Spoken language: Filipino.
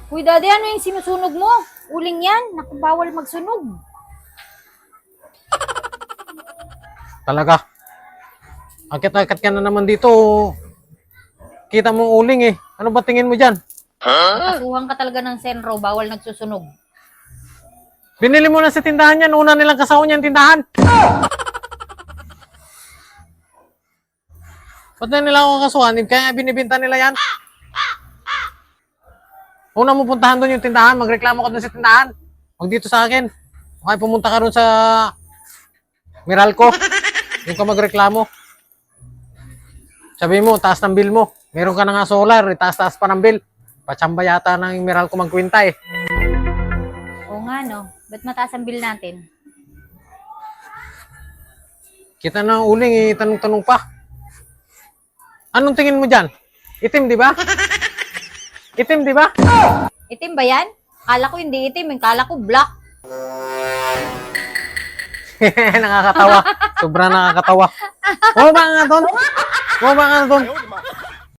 Uy, daddy, ano yung sinusunog mo? Uling yan. Naku, bawal magsunog. Talaga. Akit-akit ka na naman dito. Kita mo uling eh. Ano ba tingin mo dyan? Kasuhan ka talaga ng senro, bawal nagsusunog. Binili mo na sa tindahan yan. Una nilang kasahon yan tindahan. Ba't na nila ako kasuhan? Kaya binibinta nila yan. Una mo puntahan doon yung tindahan. Magreklamo ka doon sa tindahan. Huwag dito sa akin. Okay, pumunta ka doon sa Meralco. Yung ka magreklamo. Sabi mo, taas ng bill mo. Meron ka na nga solar, taas-taas pa ng bill. Pachamba yata ng Meralco magkwinta eh. Oo nga, no? Ba't mataas ang bill natin? Kita na ang uling eh, tanong-tanong pa. Anong tingin mo dyan? Itim, di ba? Itim, di ba? Itim ba yan? Kala ko hindi itim, kala ko black. Nakakatawa. Sobrang nakakatawa. Bumaba nga doon. Bumaba nga doon.